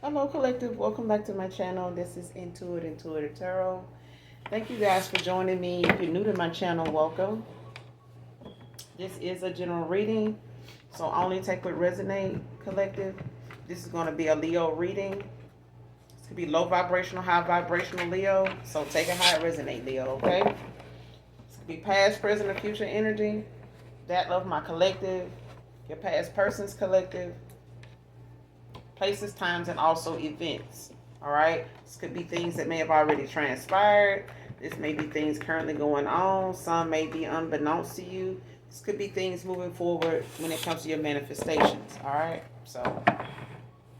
Hello, collective. Welcome back to my channel. This is Intuitive Tarot. Thank you guys for joining me. If you're new to my channel, welcome. This is a general reading, so only take what resonate, collective. This is going to be a Leo reading. This could be low vibrational, high vibrational Leo. So take it how it resonate, Leo. Okay. This could be past, present, or future energy. That of my collective, your past person's collective, places, times, and also events. All right. This could be things that may have already transpired. This may be things currently going on. Some may be unbeknownst to you. This could be things moving forward when it comes to your manifestations. All right. So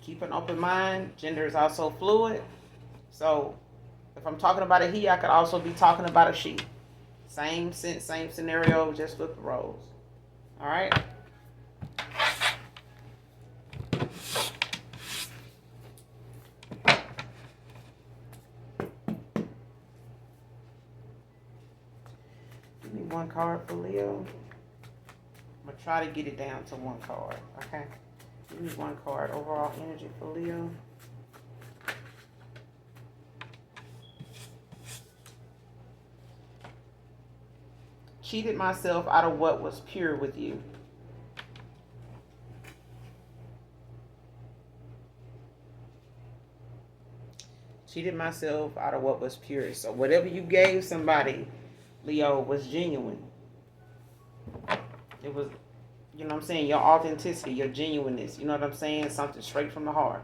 keep an open mind. Gender is also fluid. So if I'm talking about a he, I could also be talking about a she. Same sense, same scenario, just flip the roles. All right. Give me one card for Leo. I'm going to try to get it down to one card, okay? Give me one card. Overall energy for Leo. Cheated myself out of what was pure with you. Cheated myself out of what was pure. So whatever you gave somebody, Leo, was genuine. It was, you know what I'm saying, your authenticity, your genuineness. You know what I'm saying? Something straight from the heart.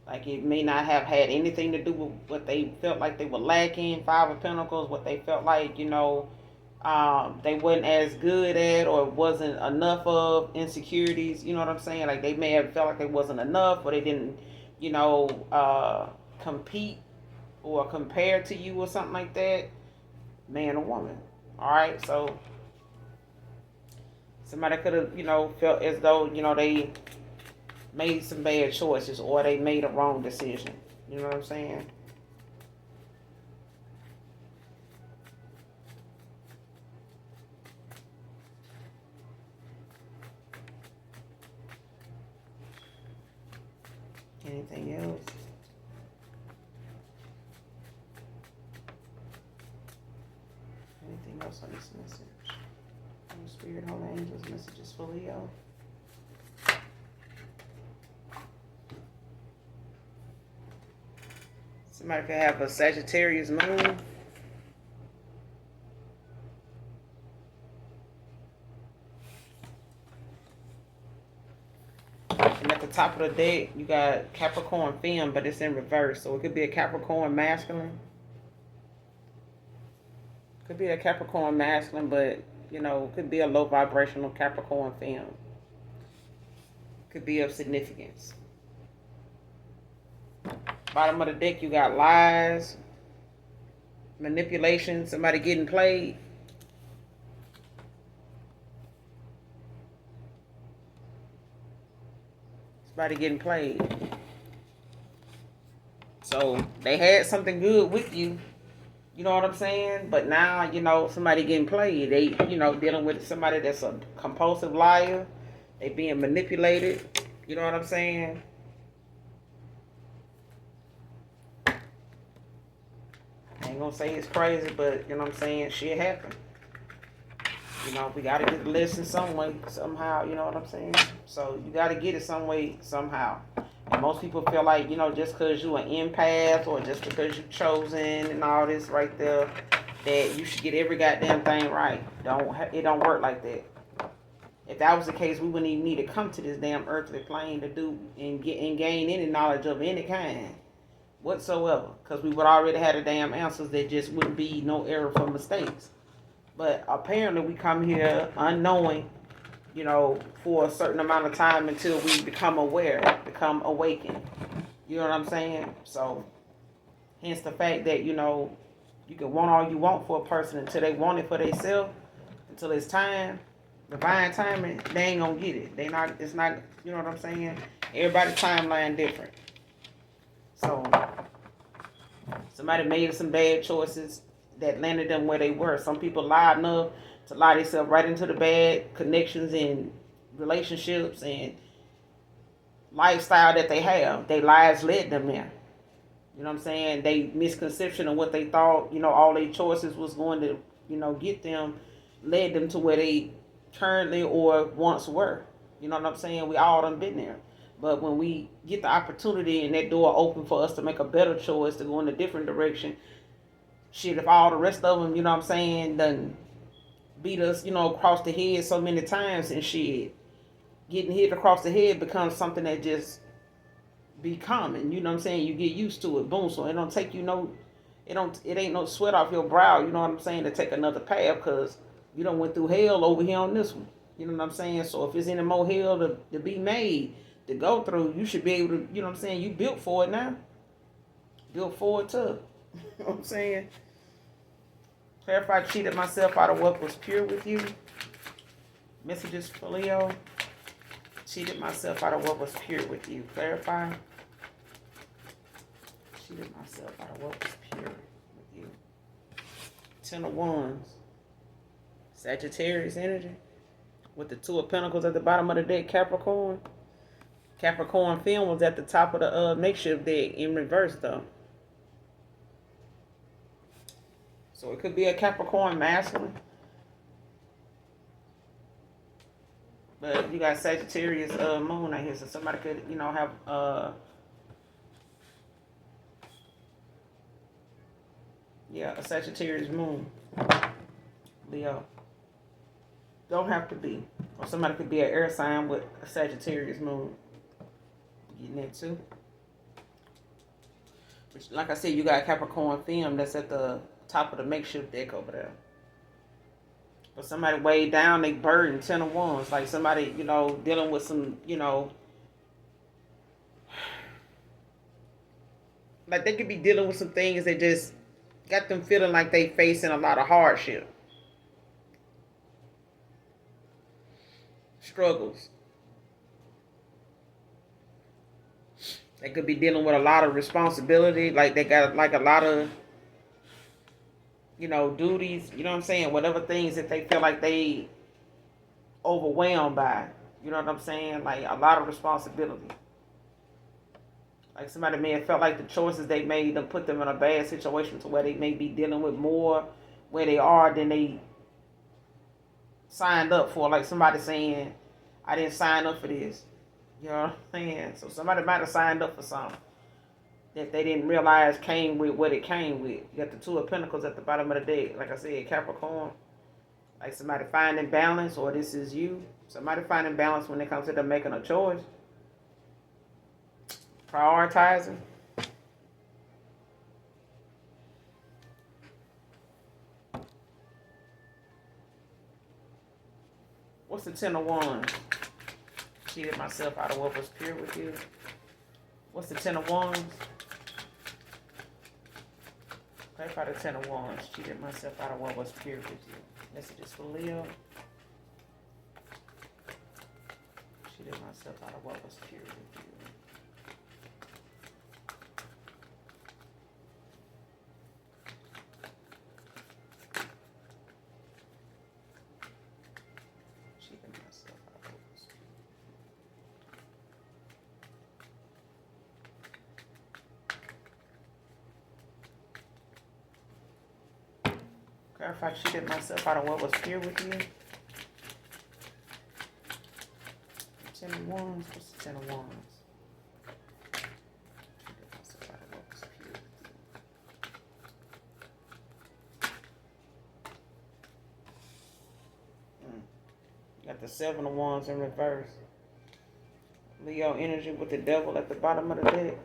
Like it may not have had anything to do with what they felt like they were lacking, Five of Pentacles, what they felt like, they wasn't as good at or wasn't enough of, insecurities. You know what I'm saying? Like they may have felt like they wasn't enough or they didn't, compete or compare to you or something like that. Man or woman. All right. So somebody could have, felt as though, they made some bad choices or they made a wrong decision. You know what I'm saying? Anything else? Anything else on this message? Holy Spirit, Holy Angels, messages for Leo. Somebody could have a Sagittarius moon. And at the top of the deck, you got Capricorn femme, but it's in reverse. So it could be a Capricorn masculine. Could be a Capricorn masculine, but, could be a low vibrational Capricorn femme. Could be of significance. Bottom of the deck, you got lies, manipulation, somebody getting played. Somebody getting played. So they had something good with you. You know what I'm saying? But now, somebody getting played. They, dealing with somebody that's a compulsive liar. They being manipulated. You know what I'm saying? I ain't gonna say it's crazy, but you know what I'm saying? Shit happened. We gotta get the lesson some way, somehow, you know what I'm saying? So you gotta get it some way, somehow. And most people feel like, just because you an empath or just because you chosen and all this right there, that you should get every goddamn thing right. It don't work like that. If that was the case, we wouldn't even need to come to this damn earthly plane to do and gain any knowledge of any kind whatsoever, because we would already have the damn answers. There just wouldn't be no error for mistakes. But apparently we come here unknowing, for a certain amount of time until we become aware, become awakened. You know what I'm saying? So hence the fact that, you can want all you want for a person until they want it for themselves, until it's time, divine timing, they ain't gonna get it. It's not, you know what I'm saying? Everybody's timeline different. So somebody made some bad choices that landed them where they were. Some people lied enough to lie themselves right into the bad connections and relationships and lifestyle that they have. Their lives led them there. You know what I'm saying? They misconception of what they thought, all their choices was going to, get them, led them to where they currently or once were. You know what I'm saying? We all done been there. But when we get the opportunity and that door open for us to make a better choice, to go in a different direction, shit, if all the rest of them, you know what I'm saying, done beat us, across the head so many times and shit, getting hit across the head becomes something that just be common. You know what I'm saying? You get used to it. Boom. So it don't take you no, it ain't no sweat off your brow. You know what I'm saying? To take another path because you done went through hell over here on this one. You know what I'm saying? So if there's any more hell to be made, to go through, you should be able to, you know what I'm saying? You built for it now. Built for it too. You know what I'm saying? Clarify, cheated myself out of what was pure with you. Messages for Leo. Cheated myself out of what was pure with you. Clarify. Cheated myself out of what was pure with you. 10 of Wands. Sagittarius energy. With the 2 of Pentacles at the bottom of the deck, Capricorn. Capricorn film was at the top of the makeshift deck in reverse though. So it could be a Capricorn masculine. But you got Sagittarius moon out here, so somebody could, have a Sagittarius moon. Leo. Don't have to be. Or somebody could be an air sign with a Sagittarius moon. Getting that too. Which, like I said, you got Capricorn film that's at the top of the makeshift deck over there. But somebody weighed down they burden, 10 of Wands. Like somebody, dealing with some, like they could be dealing with some things that just got them feeling like they facing a lot of hardship. Struggles. They could be dealing with a lot of responsibility. Like they got like a lot of, duties. You know what I'm saying? Whatever things that they feel like they overwhelmed by. You know what I'm saying? Like a lot of responsibility. Like somebody may have felt like the choices they made them put them in a bad situation to where they may be dealing with more where they are than they signed up for. Like somebody saying, I didn't sign up for this. You know what I'm saying? So somebody might have signed up for something that they didn't realize came with what it came with. You got the 2 of Pentacles at the bottom of the deck. Like I said, Capricorn. Like somebody finding balance, or this is you. Somebody finding balance when it comes to them making a choice. Prioritizing. What's the 10 of Wands? Cheated myself out of what was pure with you. What's the 10 of Wands? Clarify the 10 of Wands. Cheated myself out of what was pure with you. Messages for Leo. Cheated myself out of what was pure with you. If I cheated myself out of what was pure with you. 10 of Wands. What's the 10 of Wands? Cheated myself out of what was pure with you. Got the 7 of Wands in reverse. Leo energy with the devil at the bottom of the deck.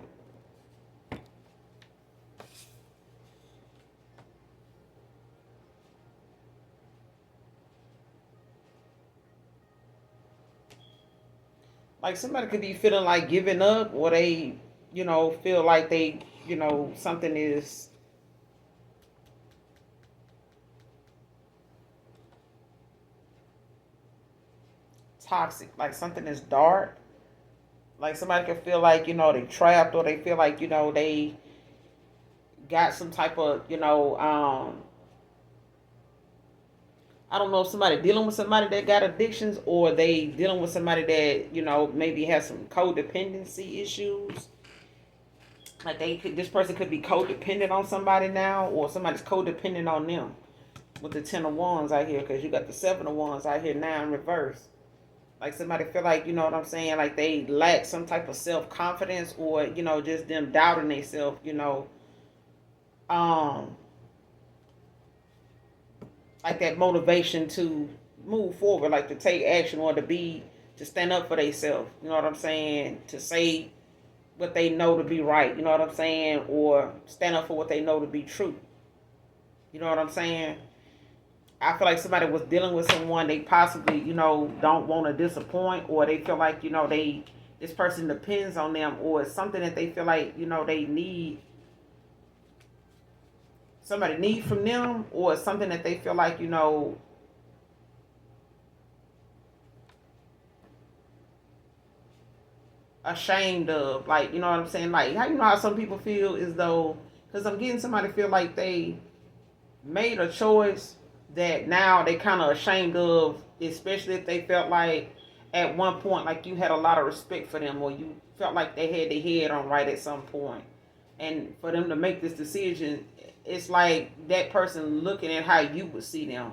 Like somebody could be feeling like giving up, or they, feel like they, something is toxic, like something is dark. Like somebody could feel like, they trapped, or they feel like, they got some type of, I don't know if somebody dealing with somebody that got addictions, or they dealing with somebody that, maybe has some codependency issues. Like this person could be codependent on somebody now, or somebody's codependent on them. With the 10 of Wands out here, because you got the 7 of Wands out here now in reverse. Like somebody feel like, you know what I'm saying, like they lack some type of self-confidence, or, just them doubting themselves, um, like that motivation to move forward, like to take action, or to stand up for themselves, you know what I'm saying, to say what they know to be right, you know what I'm saying, or stand up for what they know to be true. You know what I'm saying? I feel like somebody was dealing with someone they possibly, don't want to disappoint, or they feel like, this person depends on them, or it's something that they feel like, they need, somebody need from them, or it's something that they feel like, ashamed of, like, you know what I'm saying, like, how some people feel as though, because I'm getting somebody feel like they made a choice that now they kind of ashamed of, especially if they felt like at one point, like, you had a lot of respect for them, or you felt like they had their head on right at some point. And for them to make this decision, it's like that person looking at how you would see them.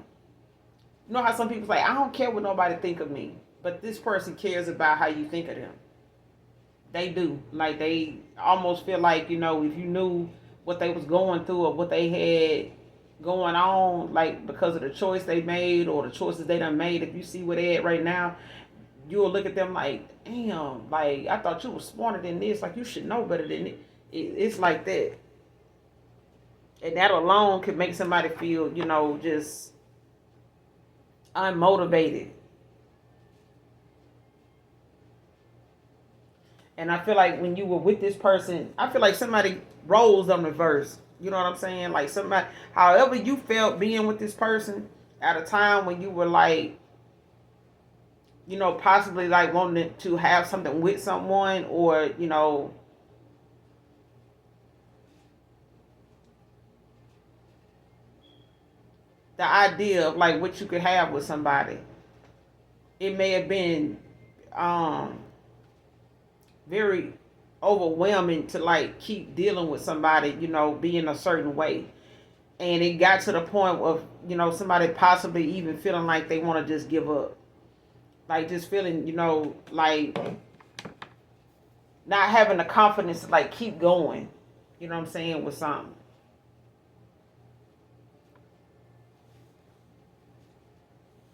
You know how some people say, I don't care what nobody think of me, but this person cares about how you think of them. They do. Like, they almost feel like, if you knew what they was going through, or what they had going on, like, because of the choice they made, or the choices they done made, if you see where they at right now, you'll look at them like, damn, like, I thought you was smarter than this, like, you should know better than it. It's like that. And that alone could make somebody feel, just unmotivated. And I feel like when you were with this person, I feel like somebody roles on reverse. You know what I'm saying? Like, somebody, however you felt being with this person at a time when you were like, possibly like wanting to have something with someone, or, the idea of like what you could have with somebody. It may have been very overwhelming to like keep dealing with somebody, being a certain way. And it got to the point of, somebody possibly even feeling like they want to just give up. Like, just feeling, like not having the confidence to like keep going, you know what I'm saying, with something.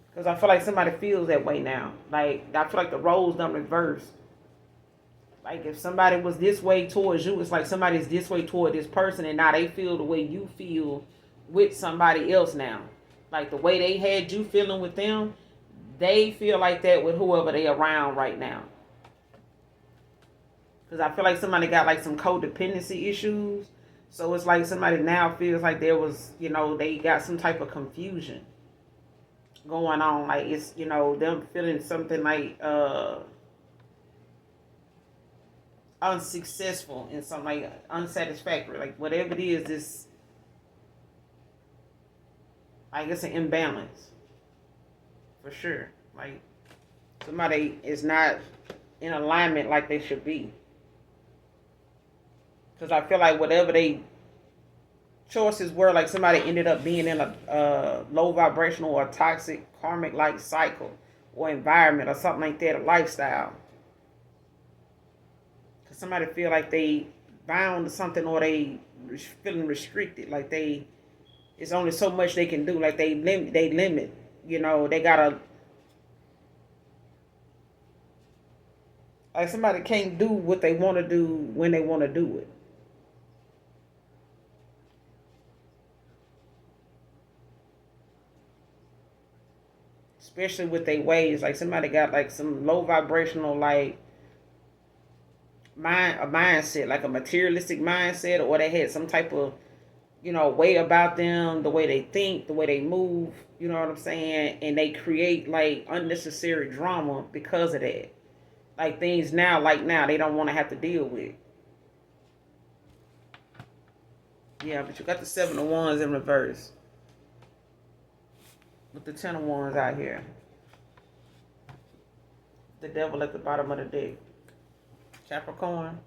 Because I feel like somebody feels that way now. Like, I feel like the roles done reversed. Like, if somebody was this way towards you, it's like somebody's this way toward this person, and now they feel the way you feel with somebody else now. Like, the way they had you feeling with them, they feel like that with whoever they around right now. Because I feel like somebody got like some codependency issues. So it's like somebody now feels like there was, they got some type of confusion going on. Like, it's, them feeling something like unsuccessful in something, like unsatisfactory. Like, whatever it is, this, like, it's an imbalance. For sure. Like, somebody is not in alignment like they should be. Because I feel like whatever they choices were, like somebody ended up being in a low vibrational or toxic karmic like cycle or environment or something like that, a lifestyle. Because somebody feel like they bound to something, or they feeling restricted, like it's only so much they can do, like they limit, they gotta, like somebody can't do what they want to do when they want to do it. Especially with their ways, like somebody got like some low vibrational, like a mindset, like a materialistic mindset, or they had some type of, way about them, the way they think, the way they move, you know what I'm saying, and they create like unnecessary drama because of that. Like, things now, they don't want to have to deal with. Yeah, but you got the 7 of Wands in reverse. with the Ten of Wands out here. The Devil at the bottom of the deck. Capricorn.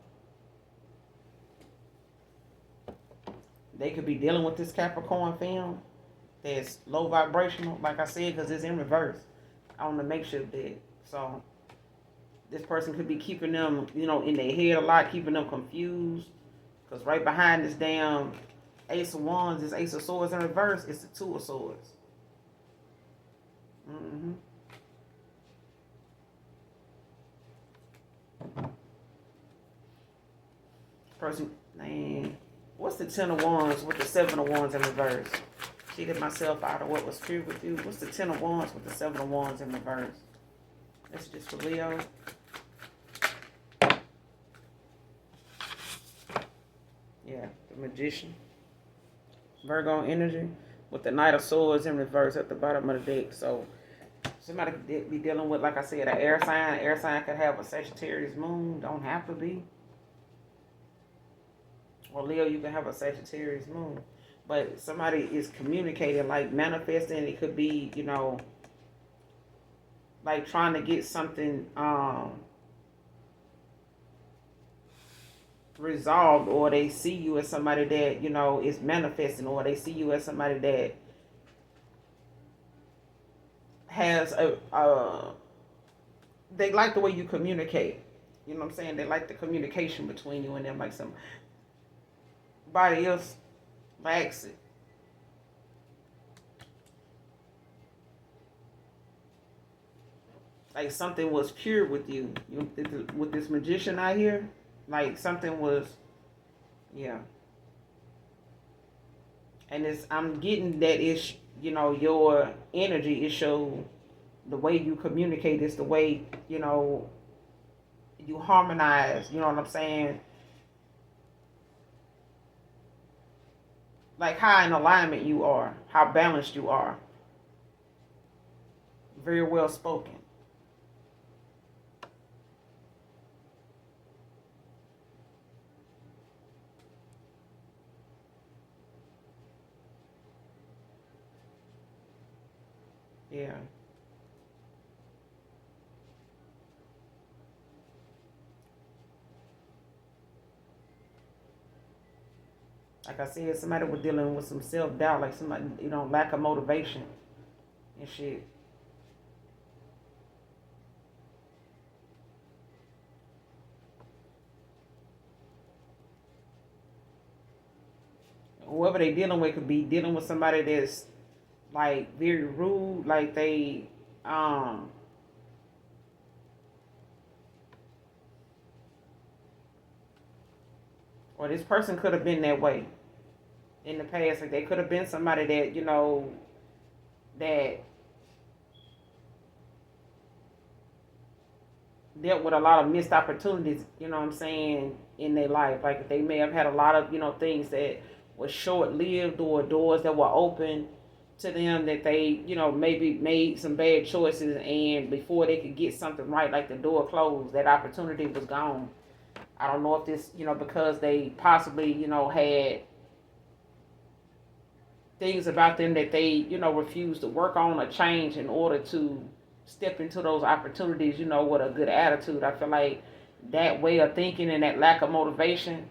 They could be dealing with this Capricorn film that's low vibrational, like I said, because it's in reverse on the makeshift deck. So this person could be keeping them, in their head a lot, keeping them confused. Because right behind this damn Ace of Wands, this Ace of Swords in reverse, it's the Two of Swords. Person name. What's the Ten of Wands with the Seven of Wands in reverse? Cheated myself out of what was true with you. What's the Ten of Wands with the Seven of Wands in reverse? That's just for Leo. Yeah, the Magician. Virgo energy with the Knight of Swords in reverse at the bottom of the deck. So somebody could be dealing with, like I said, an air sign. An air sign could have a Sagittarius moon. Don't have to be. Or Leo, you can have a Sagittarius moon. But somebody is communicating, like manifesting. It could be, like trying to get something resolved, or they see you as somebody that, is manifesting, or they see you as somebody that has they like the way you communicate. You know what I'm saying? They like the communication between you and them, like somebody else lacks it. Like something was pure with you. With this Magician out here, like something was, yeah. And I'm getting that it's, your energy, it shows the way you communicate is the way, you harmonize, you know what I'm saying? Like how in alignment you are, how balanced you are. Very well spoken. Yeah. Like I said, somebody was dealing with some self-doubt, like somebody, lack of motivation and shit. Whoever they dealing with could be dealing with somebody that's like very rude, like they or this person could have been that way in the past. Like they could have been somebody that, that dealt with a lot of missed opportunities, you know what I'm saying, in their life. Like they may have had a lot of, things that were short-lived, or doors that were open to them that they, maybe made some bad choices, and before they could get something right, like the door closed, that opportunity was gone. I don't know if this, because they possibly, had things about them that they, refused to work on or change in order to step into those opportunities, with a good attitude. I feel like that way of thinking and that lack of motivation,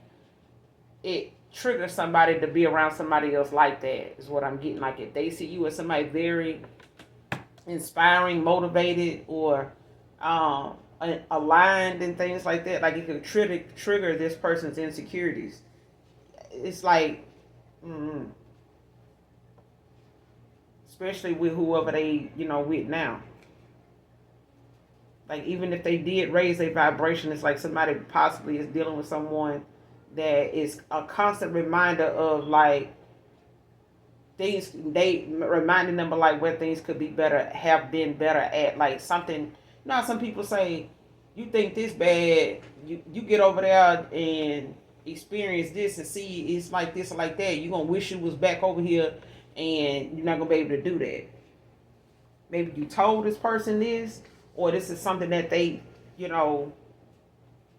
it triggers somebody to be around somebody else like that, is what I'm getting. Like if they see you as somebody very inspiring, motivated, or aligned and things like that, like it could trigger this person's insecurities. It's like, especially with whoever they, with now. Like even if they did raise their vibration, it's like somebody possibly is dealing with someone that is a constant reminder of like things, they reminding them of like where things could be better, have been better at, like something. Some people say, you think this bad, you get over there and experience this and see it's like this or like that, you're gonna wish you was back over here, and you're not gonna be able to do that. Maybe you told this person this, or this is something that they,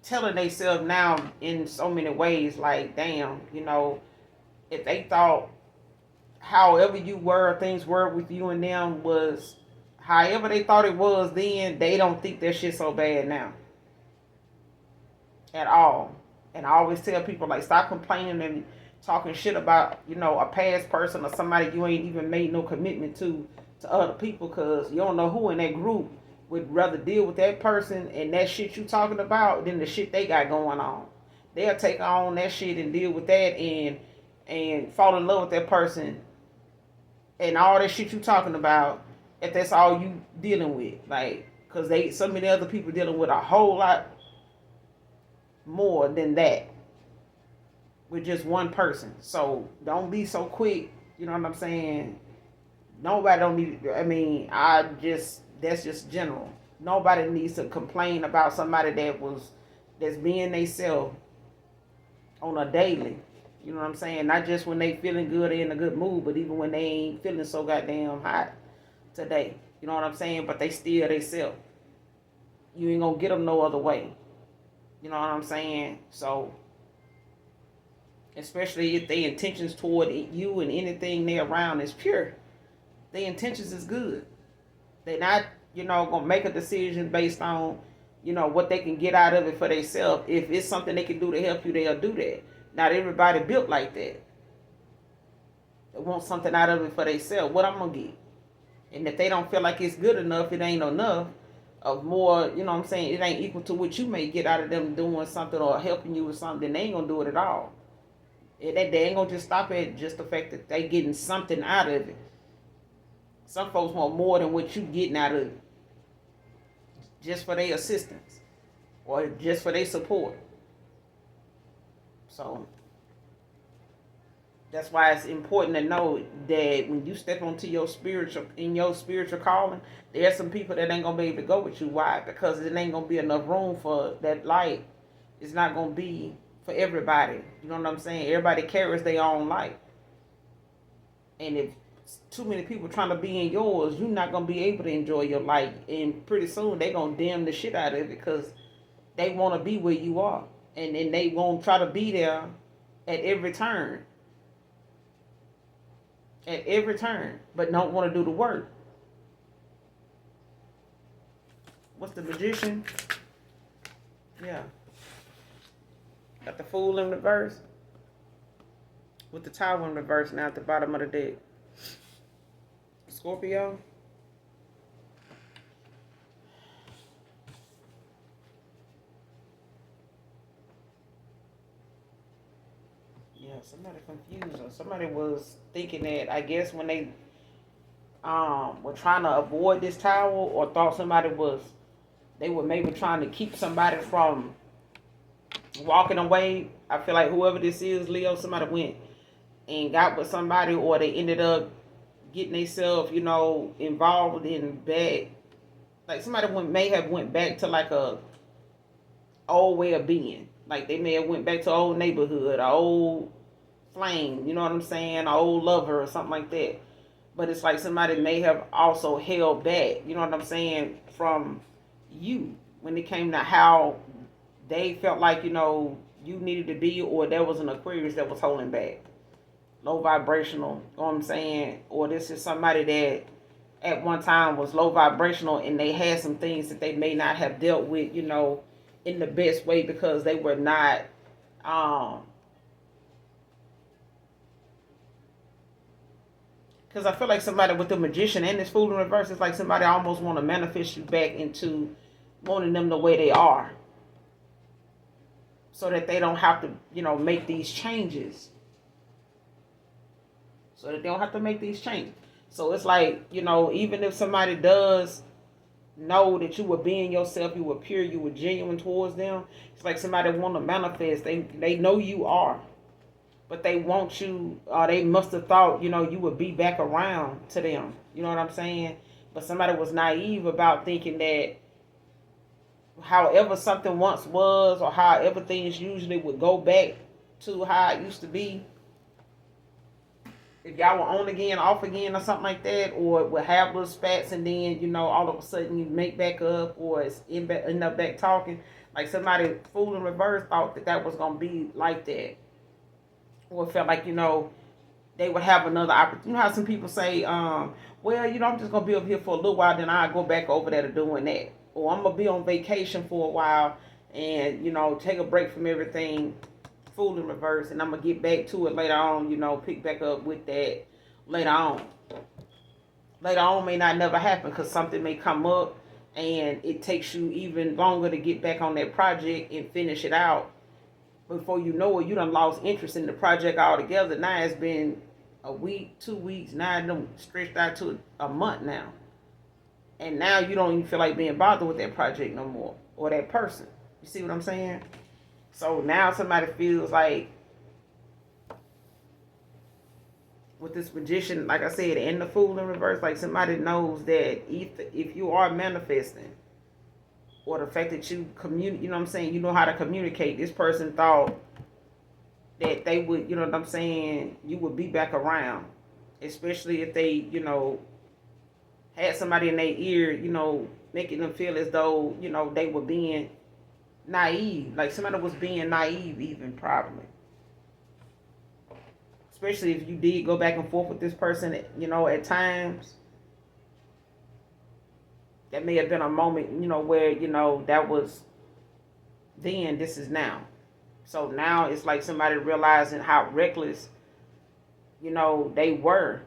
telling themselves now in so many ways, like damn, if they thought however you were, things were with you and them was however they thought it was then, they don't think that shit so bad now. At all. And I always tell people, like, stop complaining and talking shit about, a past person or somebody you ain't even made no commitment to other people, because you don't know who in that group would rather deal with that person and that shit you talking about than the shit they got going on. They'll take on that shit and deal with that and fall in love with that person and all that shit you talking about, if that's all you dealing with. Like, because so many other people dealing with a whole lot more than that with just one person. So don't be so quick, you know what I'm saying? Nobody don't need, that's just general. Nobody needs to complain about somebody that's being they self on a daily. You know what I'm saying? Not just when they feeling good or in a good mood, but even when they ain't feeling so goddamn hot today. You know what I'm saying? But they still they self. You ain't gonna get them no other way. You know what I'm saying? So, especially if their intentions toward you and anything they're around is pure, their intentions is good. They're not, gonna make a decision based on, what they can get out of it for themselves. If it's something they can do to help you, they'll do that. Not everybody built like that. They want something out of it for themselves. What I'm gonna get? And if they don't feel like it's good enough, it ain't enough of more, you know what I'm saying, it ain't equal to what you may get out of them doing something or helping you with something, then they ain't gonna do it at all. They ain't gonna just stop at just the fact that they getting something out of it. Some folks want more than what you getting out of it, just for their assistance or just for their support. So that's why it's important to know that when you step onto your spiritual calling, there's some people that ain't gonna be able to go with you. Why? Because it ain't gonna be enough room for that light. It's not gonna be for everybody. You know what I'm saying? Everybody carries their own light. And if too many people trying to be in yours, you're not gonna be able to enjoy your light. And pretty soon they gonna dim the shit out of it because they wanna be where you are. And then they won't try to be there at every turn. At every turn, but don't want to do the work. What's the Magician? Yeah. Got the Fool in reverse. With the Tower in reverse now at the bottom of the deck. Scorpio. Yeah, somebody confused her. Somebody was thinking that, I guess, when they were trying to avoid this Tower, or thought they were maybe trying to keep somebody from walking away. I feel like whoever this is, Leo, somebody went and got with somebody, or they ended up getting themselves, involved in bad. Like somebody may have went back to like a old way of being. Like they may have went back to old neighborhood, a old flame, you know what I'm saying, an old lover or something like that. But it's like somebody may have also held back, you know what I'm saying, from you when it came to how they felt like, you needed to be, or there was an Aquarius that was holding back. Low vibrational, you know what I'm saying? Or this is somebody that at one time was low vibrational and they had some things that they may not have dealt with, in the best way because they were not because I feel like somebody with the Magician and this Fool in reverse is like somebody almost want to manifest you back into wanting them the way they are, so that they don't have to, make these changes. So that they don't have to make these changes. So it's like, even if somebody does know that you were being yourself, you were pure, you were genuine towards them, it's like somebody want to manifest. They know you are, but they want you, they must have thought, you would be back around to them. You know what I'm saying? But somebody was naive about thinking that however something once was, or however things usually would go back to how it used to be, if y'all were on again, off again, or something like that, or would have little spats and then, all of a sudden you make back up, or it's end up back talking, like somebody Fool in reverse thought that was going to be like that. Or felt like, they would have another opportunity. You know how some people say, well, I'm just gonna be up here for a little while, then I go back over there to doing that, or I'm gonna be on vacation for a while, and take a break from everything, fool in reverse, and I'm gonna get back to it later on. Pick back up with that later on. Later on may not never happen because something may come up, and it takes you even longer to get back on that project and finish it out. Before you know it, you done lost interest in the project altogether. Now it's been a week, 2 weeks. Now it done stretched out to a month now. And now you don't even feel like being bothered with that project no more. Or that person. You see what I'm saying? So now somebody feels like, with this magician, like I said, and the fool in reverse, like somebody knows that if you are manifesting, or the fact that you communicate, you know how to communicate. This person thought that they would, you would be back around, especially if they, had somebody in their ear, making them feel as though, they were being naive, like somebody was being naive even, probably. Especially if you did go back and forth with this person, at times. That may have been a moment, where, that was then, this is now. So now it's like somebody realizing how reckless, they were,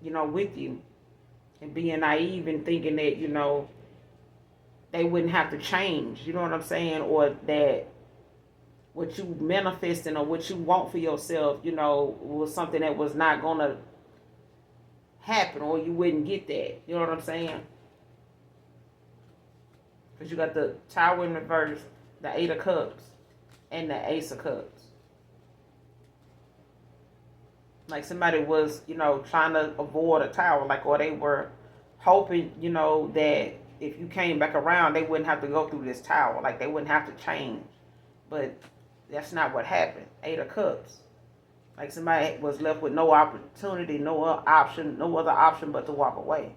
with you. And being naive and thinking that, they wouldn't have to change, you know what I'm saying? Or that what you manifesting or what you want for yourself, was something that was not going to happen, or you wouldn't get that. You know what I'm saying? Because you got the Tower in reverse, the Eight of Cups, and the Ace of Cups. Like somebody was, trying to avoid a tower, like, or they were hoping, that if you came back around, they wouldn't have to go through this tower. Like they wouldn't have to change. But that's not what happened. Eight of Cups. Like somebody was left with no opportunity, no other option but to walk away.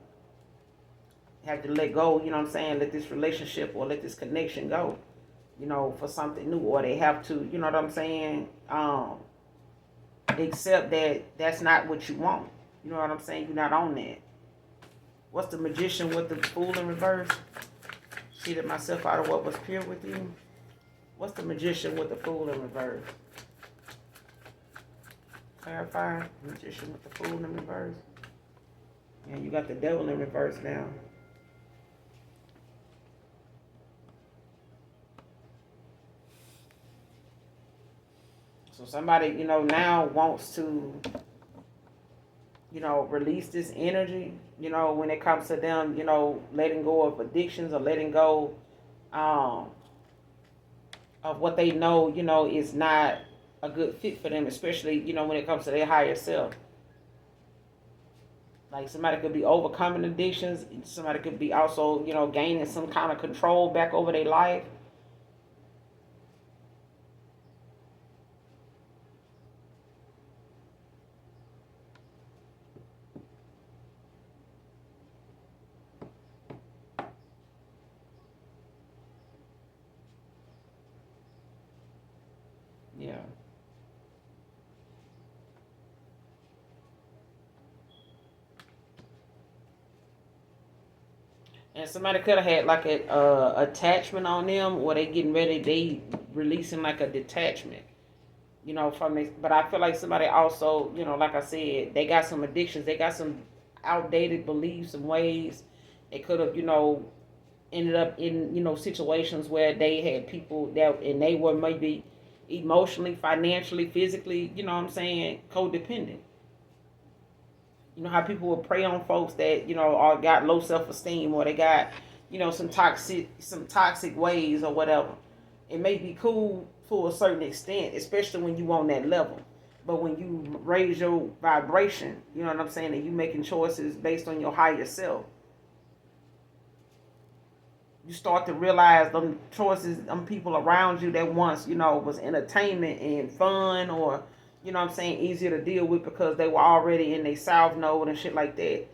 Have to let go, let this relationship or let this connection go, for something new. Or they have to, what I'm saying, accept that that's not what you want. You know what I'm saying? You're not on that. What's the Magician with the Fool in reverse? Cheated myself out of what was pure with you. What's the Magician with the Fool in reverse? Clarify. Magician with the Fool in reverse. And you got the Devil in reverse now. So somebody, now wants to, release this energy, when it comes to them, letting go of addictions or letting go of what they know, is not a good fit for them, especially, when it comes to their higher self. Like somebody could be overcoming addictions. Somebody could be also, gaining some kind of control back over their life. Yeah. And somebody could have had like a attachment on them, or they getting ready, they releasing like a detachment, from this. But I feel like somebody also, like I said, they got some addictions, they got some outdated beliefs and ways. They could have, ended up in, situations where they had people that, and they were maybe emotionally, financially, physically, codependent. You know how people will prey on folks that, or got low self-esteem, or they got, some toxic ways or whatever. It may be cool for a certain extent, especially when you on that level. But when you raise your vibration, you know what I'm saying, and you making choices based on your higher self, you start to realize them choices, them people around you that once, was entertainment and fun, or, easier to deal with because they were already in their south node and shit like that.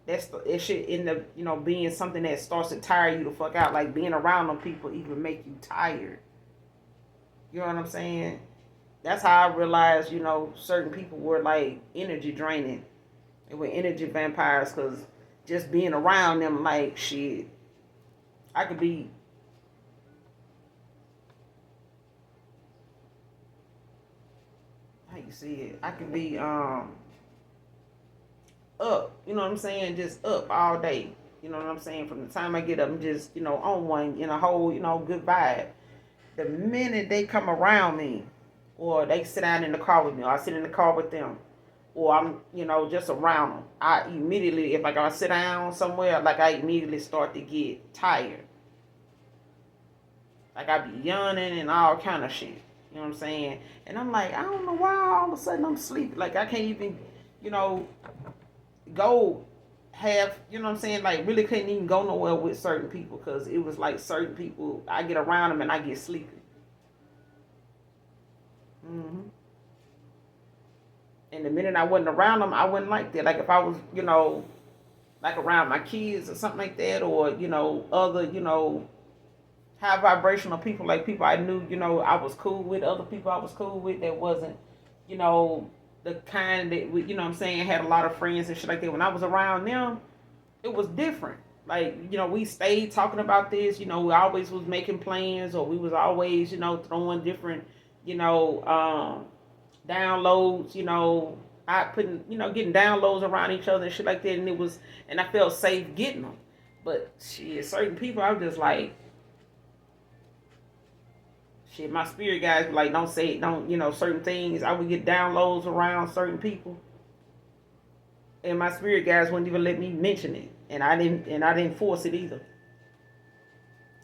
It should end up, being something that starts to tire you the fuck out. Like being around them people even make you tired. You know what I'm saying? that's how I realized, certain people were like energy draining. They were energy vampires because just being around them, like shit, I could be, how you see it, I could be up, you know what I'm saying, just up all day. You know what I'm saying? From the time I get up, I'm just, on one, in a whole, good vibe. The minute they come around me, or they sit down in the car with me, or I sit in the car with them, or I'm, just around them, I immediately, if I gotta sit down somewhere, like I immediately start to get tired. Like I be yawning and all kind of shit. You know what I'm saying? And I'm like, I don't know why all of a sudden I'm sleepy. Like I can't even, you know, go have, you know what I'm saying? Like really couldn't even go nowhere with certain people because it was like certain people, I get around them and I get sleepy. hmm And the minute I wasn't around them, I wasn't like that. Like if I was, like around my kids or something like that, or other, high vibrational people, like people I knew, I was cool with, other people I was cool with that wasn't, you know, the kind that, what I'm saying, had a lot of friends and shit like that. When I was around them, it was different. Like, we stayed talking about this, we always was making plans, or we was always, throwing different, you know, downloads, I putting, getting downloads around each other and shit like that. And I felt safe getting them. But shit, certain people, I was just like, shit, my spirit guys be like, don't say it, don't, certain things. I would get downloads around certain people, and my spirit guys wouldn't even let me mention it, and I didn't force it either.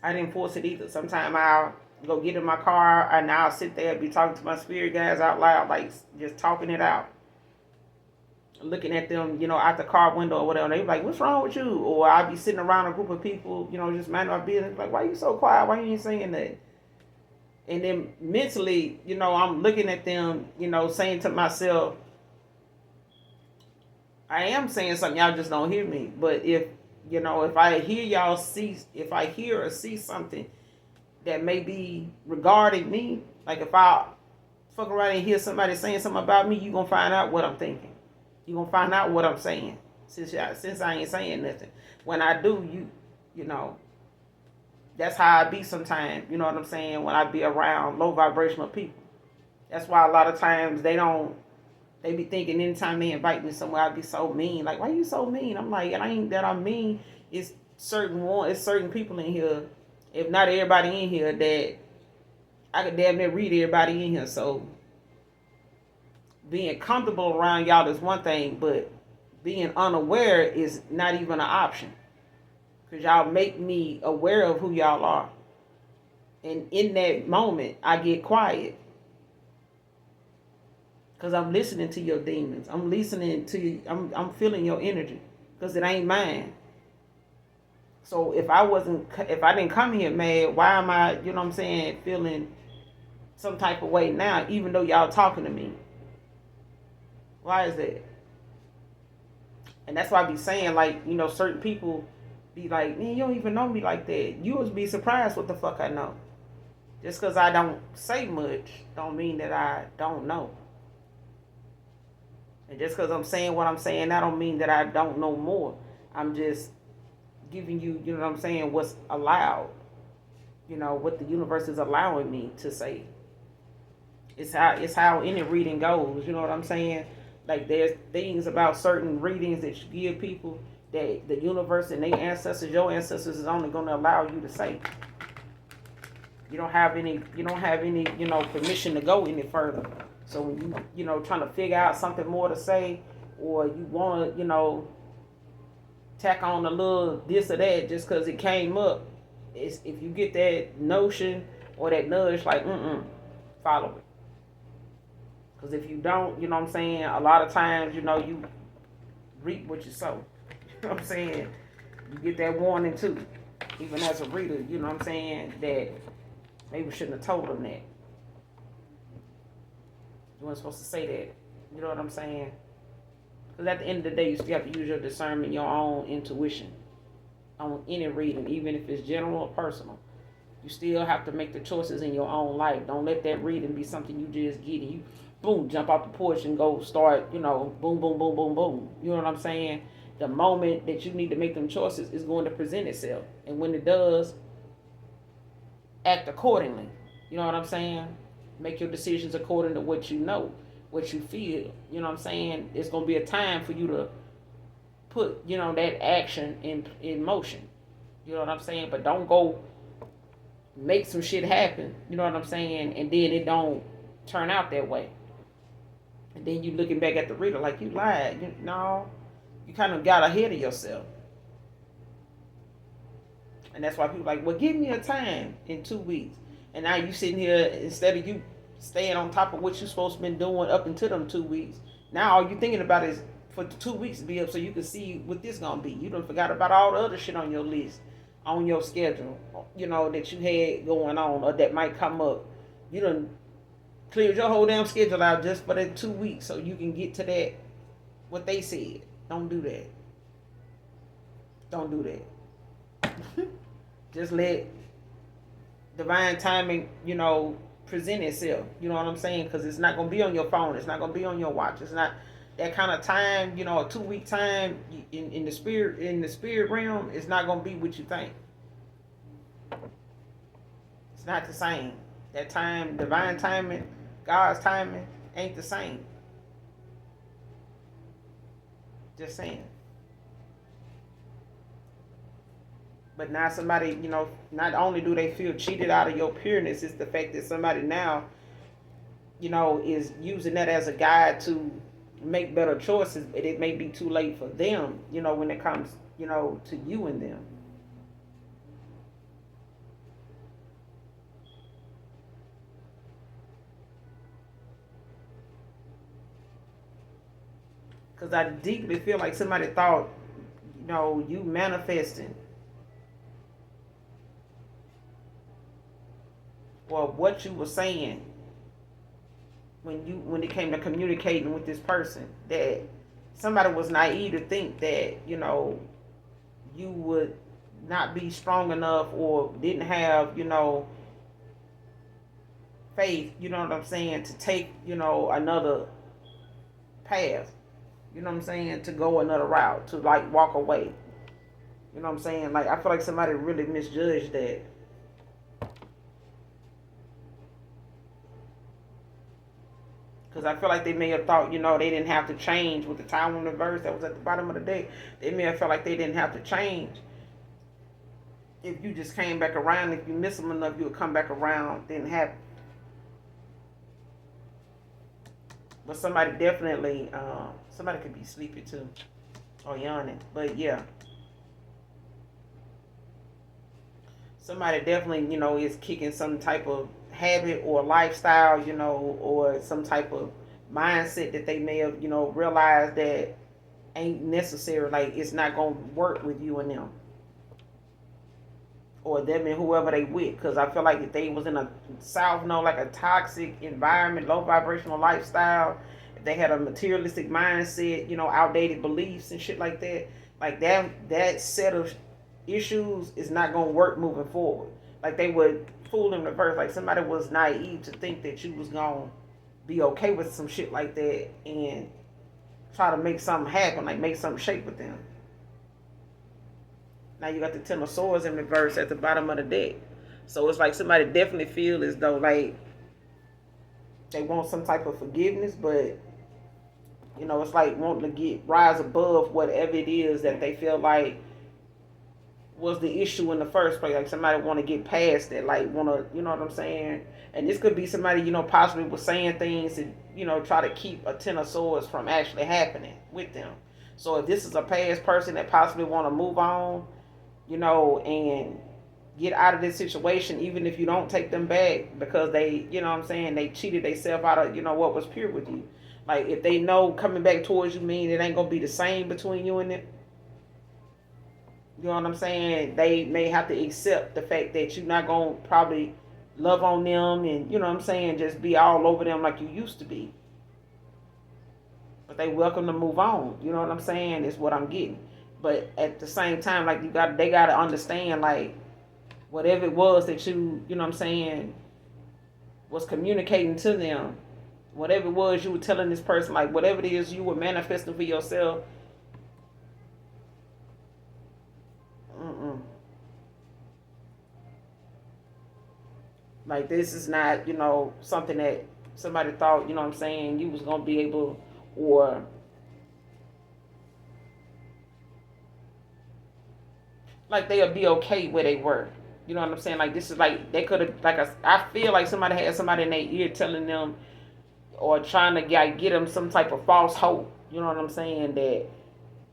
I didn't force it either. Sometimes I'll go get in my car and I'll sit there and be talking to my spirit guys out loud, like just talking it out, looking at them, out the car window or whatever. They be like, "What's wrong with you?" Or I'll be sitting around a group of people, just minding my business, like, "Why you so quiet? Why you ain't saying that?" And then mentally, I'm looking at them, saying to myself, I am saying something, y'all just don't hear me. But if I hear y'all if I hear or see something that may be regarding me, like if I fuck around and hear somebody saying something about me, you gonna find out what I'm thinking. You gonna find out what I'm saying. Since I ain't saying nothing. When I do, you know, that's how I be sometimes. You know what I'm saying? When I be around low vibrational people. That's why a lot of times they be thinking anytime they invite me somewhere, I be so mean. Like, why you so mean? I'm like, it ain't that I'm mean. It's certain people in here, if not everybody in here, that I could damn near read everybody in here. So being comfortable around y'all is one thing, but being unaware is not even an option. Because y'all make me aware of who y'all are. And in that moment, I get quiet. Because I'm listening to your demons. I'm listening to you. I'm feeling your energy. Because it ain't mine. So if I didn't come here mad, why am I, you know what I'm saying, feeling some type of way now, even though y'all talking to me? Why is that? And that's why I be saying, like, certain people be like, man, you don't even know me like that. You would be surprised what the fuck I know. Just because I don't say much don't mean that I don't know. And just because I'm saying what I'm saying, that don't mean that I don't know more. I'm just giving you, you know what I'm saying, what's allowed. What the universe is allowing me to say. It's how any reading goes. You know what I'm saying? Like there's things about certain readings that you give people that the universe and their ancestors, your ancestors, is only going to allow you to say. You don't have any, permission to go any further. So when trying to figure out something more to say, or you want to, tack on a little this or that just because it came up, if you get that notion or that nudge, like, follow it. Because if you don't, you know what I'm saying, a lot of times, you reap what you sow. You know what I'm saying? You get that warning too. Even as a reader, you know what I'm saying, that maybe shouldn't have told them that. You weren't supposed to say that. You know what I'm saying? Because at the end of the day, you still have to use your discernment, your own intuition on any reading, even if it's general or personal. You still have to make the choices in your own life. Don't let that reading be something you just get and you boom, jump off the porch and go start, boom, boom, boom, boom, boom. You know what I'm saying? The moment that you need to make them choices is going to present itself. And when it does, act accordingly. You know what I'm saying? Make your decisions according to what you know, what you feel. You know what I'm saying? It's going to be a time for you to put, that action in motion. You know what I'm saying? But don't go make some shit happen. You know what I'm saying? And then it don't turn out that way. And then you looking back at the reader like you lied. You kind of got ahead of yourself. And that's why people like, well, give me a time in 2 weeks. And now you sitting here, instead of you staying on top of what you're supposed to been doing up until them 2 weeks, now all you thinking about is for the 2 weeks to be up so you can see what this gonna be. You done forgot about all the other shit on your list, on your schedule, that you had going on or that might come up. You done cleared your whole damn schedule out just for that 2 weeks so you can get to that, what they said. Don't do that. Don't do that. Just let divine timing, present itself. You know what I'm saying? Because it's not going to be on your phone. It's not going to be on your watch. It's not that kind of time, a 2 week time in the spirit realm. It's not going to be what you think. It's not the same. That time, divine timing, God's timing ain't the same. Just saying. But now somebody, not only do they feel cheated out of your pureness, it's the fact that somebody now, is using that as a guide to make better choices, but it may be too late for them, when it comes, to you and them. Because I deeply feel like somebody thought, you manifesting or what you were saying when it came to communicating with this person, that somebody was naive to think that you would not be strong enough or didn't have faith, you know what I'm saying, to take another path, you know what I'm saying, to go another route, to like walk away, you know what I'm saying. Like, I feel like somebody really misjudged that. Because I feel like they may have thought, they didn't have to change with the time on the verse that was at the bottom of the deck. They may have felt like they didn't have to change. If you just came back around, if you miss them enough, you would come back around. Didn't happen. But somebody definitely, somebody could be sleepy too. Or yawning. But yeah. Somebody definitely, is kicking some type of habit or lifestyle, or some type of mindset that they may have, realized that ain't necessary. Like, it's not going to work with you and them. Or them and whoever they with. Because I feel like if they was in a like a toxic environment, low vibrational lifestyle, if they had a materialistic mindset, outdated beliefs and shit like that set of issues is not going to work moving forward. Like, they would fool in reverse. Like, somebody was naive to think that you was going to be okay with some shit like that and try to make something happen, like make something shake with them. Now you got the Ten of Swords in reverse at the bottom of the deck. So it's like somebody definitely feel as though like they want some type of forgiveness, but it's like wanting to rise above whatever it is that they feel like was the issue in the first place. Like, somebody want to get past that, like want to, you know what I'm saying? And this could be somebody, possibly was saying things and, try to keep a Ten of Swords from actually happening with them. So if this is a past person that possibly want to move on, and get out of this situation, even if you don't take them back because they, they cheated themselves out of, what was pure with you. Like, if they know coming back towards you mean it ain't going to be the same between you and them, you know what I'm saying? They may have to accept the fact that you're not going to probably love on them and, just be all over them like you used to be. But they welcome to move on. You know what I'm saying? Is what I'm getting. But at the same time, like, they got to understand, like, whatever it was that you know what I'm saying, was communicating to them, whatever it was you were telling this person, like whatever it is you were manifesting for yourself. Mm-mm. Like this is not, something that somebody thought, you know what I'm saying, you was gonna be able, or like they'll be okay where they were. You know what I'm saying? Like this is like they could have, like I feel like somebody had somebody in their ear telling them or trying to get them some type of false hope. You know what I'm saying? That,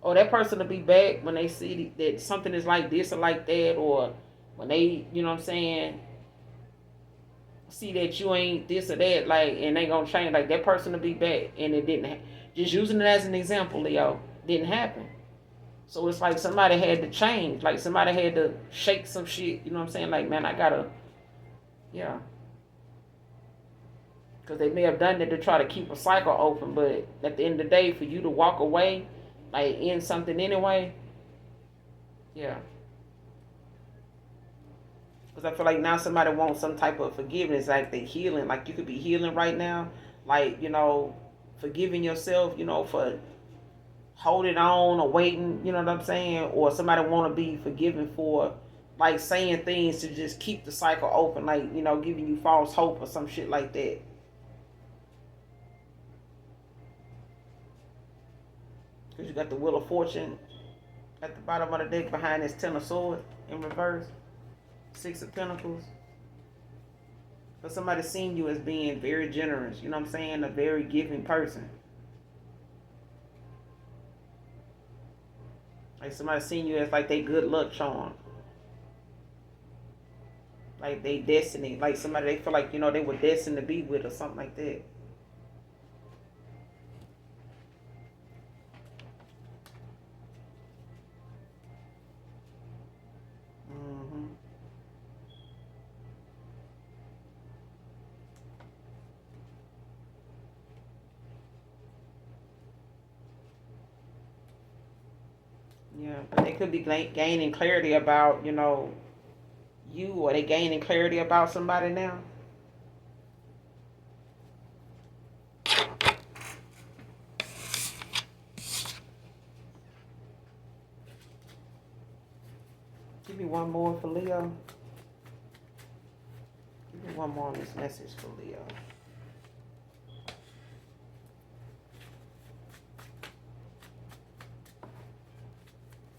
oh, that person will be back when they see that something is like this or like that, or when they, you know what I'm saying, see that you ain't this or that, like, and they gonna change. Like that person will be back, and it didn't. Just using it as an example, Leo, didn't happen. So it's like somebody had to change. Like somebody had to shake some shit. You know what I'm saying? Like, man, I gotta, yeah. Because they may have done it to try to keep a cycle open, but at the end of the day, for you to walk away, like in something anyway, yeah. Because I feel like now somebody wants some type of forgiveness, like they healing. Like you could be healing right now, like, forgiving yourself, for holding on or waiting, you know what I'm saying? Or somebody want to be forgiven for, like, saying things to just keep the cycle open, like, giving you false hope or some shit like that. Because you got the Wheel of Fortune at the bottom of the deck behind this Ten of Swords in reverse. Six of Pentacles. But somebody seen you as being very generous, you know what I'm saying? A very giving person. Like somebody seen you as like they good luck charm. Like they destiny. Like somebody they feel like, they were destined to be with or something like that. Mm-hmm. Yeah, but they could be gaining clarity about, you, or they gaining clarity about somebody now. Give me one more for Leo. Give me one more on this message for Leo.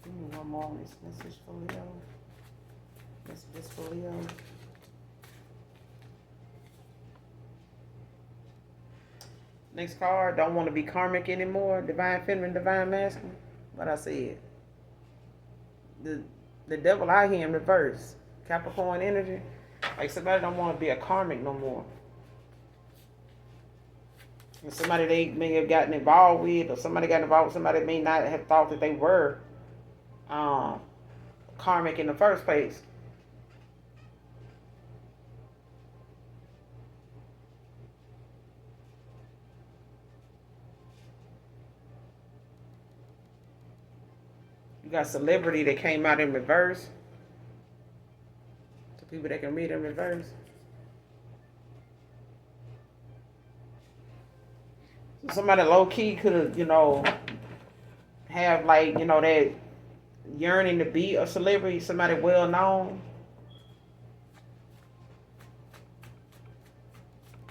Give me one more on this message for Leo. Messages for Leo. Next card, don't want to be karmic anymore. Divine feminine, divine masculine. What I said. The devil out here in reverse. Capricorn energy. Like somebody don't want to be a karmic no more. And somebody they may have gotten involved with, or somebody got involved with somebody may not have thought that they were karmic in the first place. You got celebrity that came out in reverse. So people that can read in reverse. So somebody low key could have, have like, that yearning to be a celebrity, somebody well known.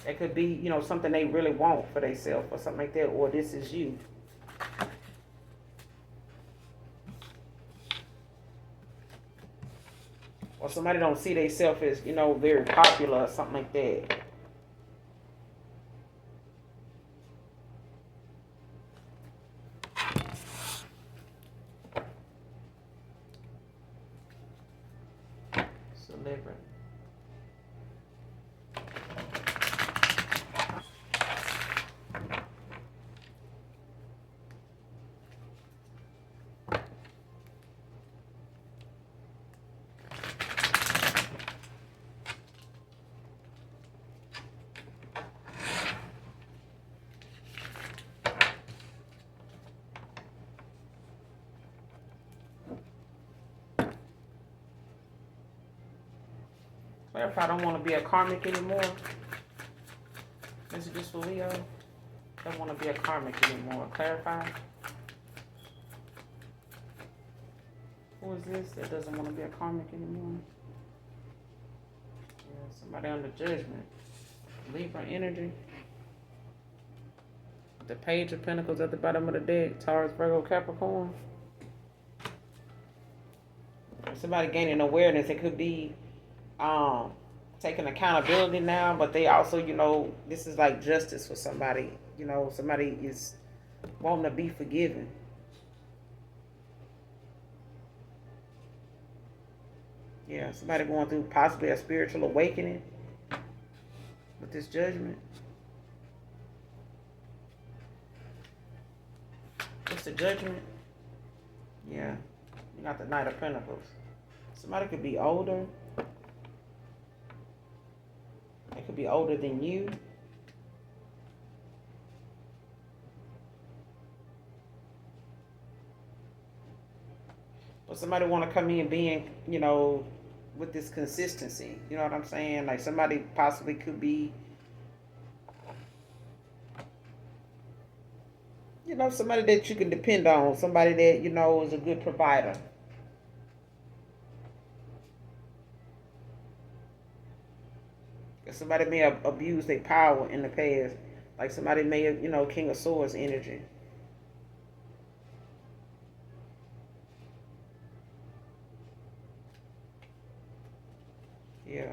It could be, something they really want for themselves or something like that, or this is you. Or somebody don't see themselves as, very popular or something like that. Celebrity. Clarify, I don't want to be a karmic anymore. This is just for Leo. Don't want to be a karmic anymore. Clarify. Who is this that doesn't want to be a karmic anymore? Yeah, somebody under judgment. Libra energy. The Page of Pentacles at the bottom of the deck. Taurus, Virgo, Capricorn. Somebody gaining awareness. It could be taking accountability now, but they also, this is like justice for somebody. Somebody is wanting to be forgiven. Yeah, somebody going through possibly a spiritual awakening with this judgment. What's the judgment? Yeah, you got the Knight of Pentacles. Somebody could be older. They could be older than you. But somebody want to come in being, with this consistency. You know what I'm saying? Like somebody possibly could be, somebody that you can depend on. Somebody that, is a good provider. Somebody may have abused their power in the past. Like somebody may have, King of Swords energy. Yeah.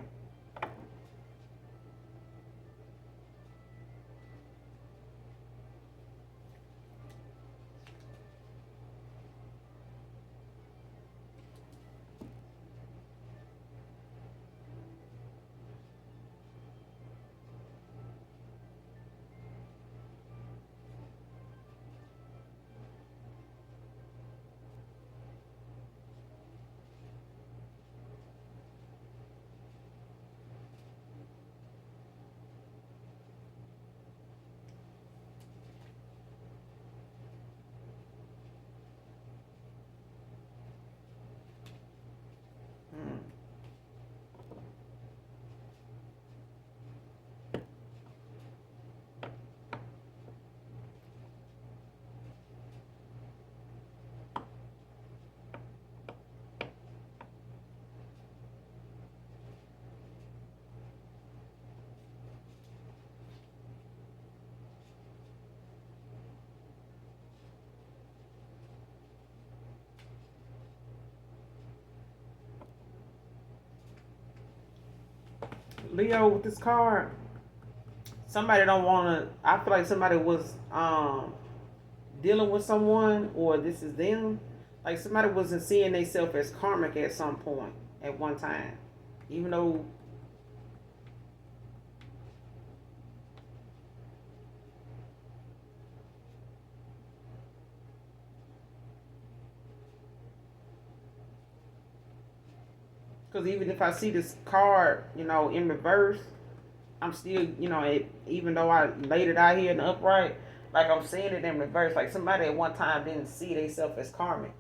Leo, with this card, somebody don't want to. I feel like somebody was dealing with someone, or this is them. Like somebody wasn't seeing themselves as karmic at some point, at one time, even though. Because even if I see this card, in reverse, I'm still, even though I laid it out here in the upright, like I'm seeing it in reverse. Like somebody at one time didn't see themselves as karmic.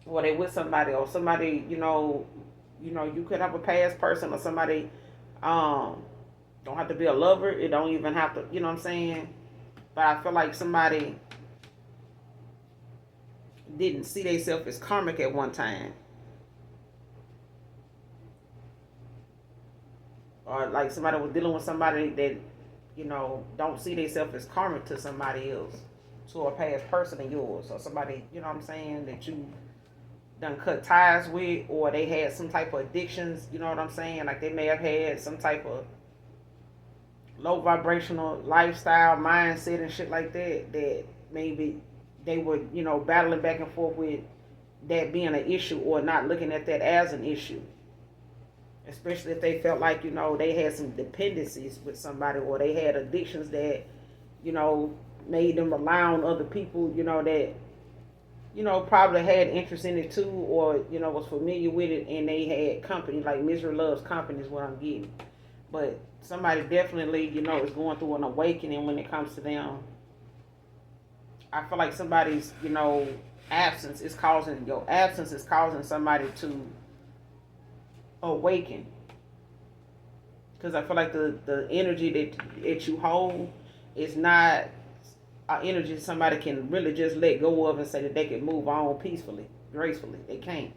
Or they with somebody, or somebody, you could have a past person or somebody, don't have to be a lover. It don't even have to, you know what I'm saying? But I feel like somebody didn't see themselves as karmic at one time. Or like somebody was dealing with somebody that, don't see themselves as karmic to somebody else, to a past person of yours, or somebody, you know what I'm saying, that you done cut ties with, or they had some type of addictions, you know what I'm saying? Like they may have had some type of low vibrational lifestyle, mindset and shit like that, that maybe they were, battling back and forth with that being an issue, or not looking at that as an issue. Especially if they felt like, they had some dependencies with somebody, or they had addictions that, made them rely on other people, that, probably had interest in it too, or, was familiar with it, and they had company. Like misery loves company is what I'm getting. But somebody definitely, is going through an awakening when it comes to them. I feel like somebody's, absence is causing somebody to awaken. Because I feel like the energy that you hold is not an energy somebody can really just let go of and say that they can move on peacefully, gracefully. They can't.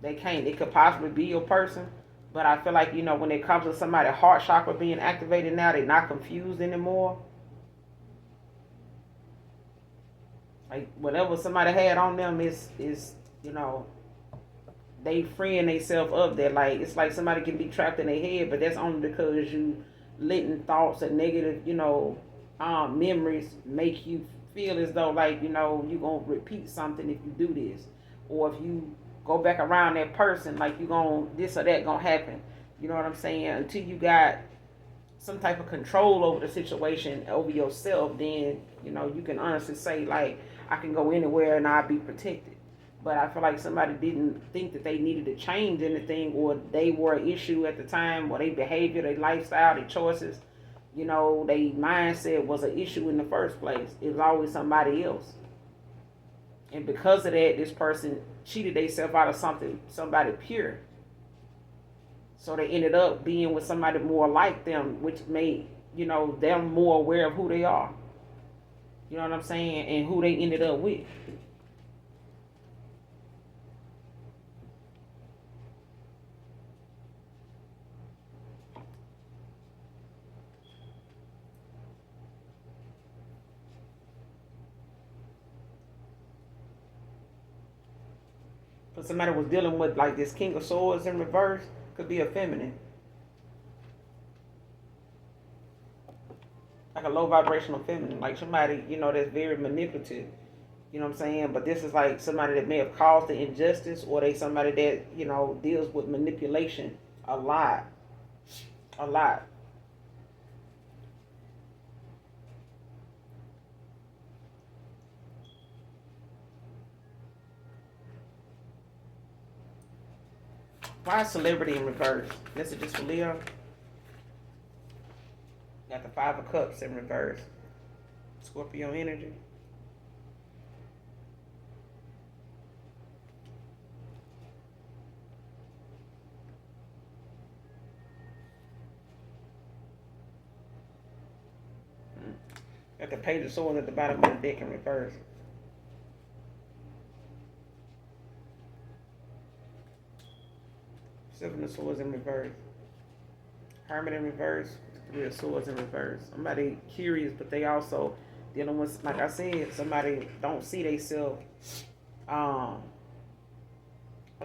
They can't. It could possibly be your person, but I feel like, when it comes to somebody heart chakra being activated now, they're not confused anymore. Like whatever somebody had on them is you know they freeing themselves up. That like it's like somebody can be trapped in their head, but that's only because you letting thoughts and negative memories make you feel as though like you're gonna repeat something if you do this, or if you go back around that person, like you gonna this or that gonna happen. You know what I'm saying? Until you got some type of control over the situation, over yourself, then you can honestly say like I can go anywhere and I'll be protected. But I feel like somebody didn't think that they needed to change anything, or they were an issue at the time, or their behavior, their lifestyle, their choices, their mindset was an issue in the first place. It was always somebody else. And because of that, this person cheated themselves out of somebody pure. So they ended up being with somebody more like them, which made, them more aware of who they are. You know what I'm saying? And who they ended up with. But somebody was dealing with like this King of Swords in reverse, could be a feminine. Like a low vibrational feminine. Like somebody, that's very manipulative. You know what I'm saying? But this is like somebody that may have caused the injustice, or they somebody that, deals with manipulation a lot. A lot. Why is celebrity in reverse? Messages for Leo. Got the Five of Cups in reverse. Scorpio energy. Got the Page of Swords at the bottom of the deck in reverse. Seven of Swords in reverse. Hermit in reverse. Three of Swords in reverse. Somebody curious, but they also dealing with, like I said, somebody don't see themselves. Like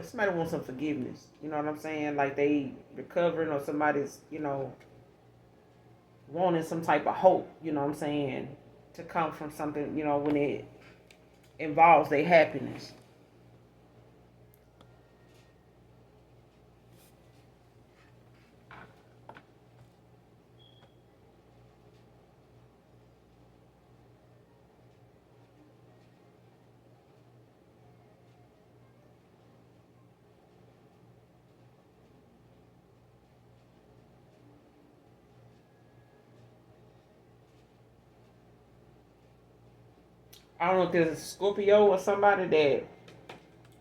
somebody wants some forgiveness. You know what I'm saying? Like they recovering, or somebody's, wanting some type of hope. You know what I'm saying? To come from something, when it involves their happiness. I don't know if this is Scorpio or somebody that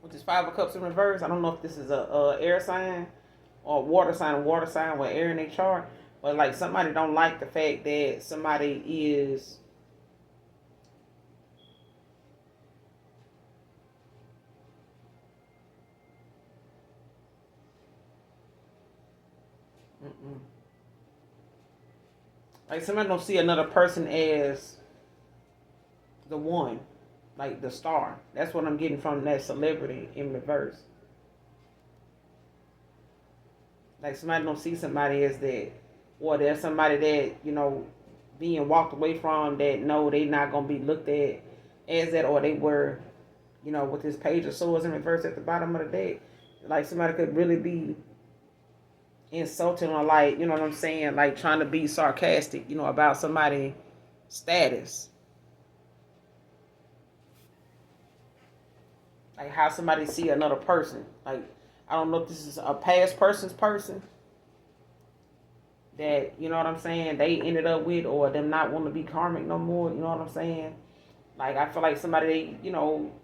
with this Five of Cups in reverse. I don't know if this is a air sign or water sign with air in their chart. But like somebody don't like the fact that somebody is like somebody don't see another person as the one, like the star. That's what I'm getting from that celebrity in reverse. Like somebody don't see somebody as that, or there's somebody that being walked away from, that no, they not gonna be looked at as that, or they were, with this Page of Swords in reverse at the bottom of the deck. Like somebody could really be insulting, or like, what I'm saying, like trying to be sarcastic, about somebody's status. Like how somebody see another person. Like I don't know if this is a past person's person that, what I'm saying, they ended up with, or them not want to be karmic no more, you know what I'm saying? Like, I feel like somebody,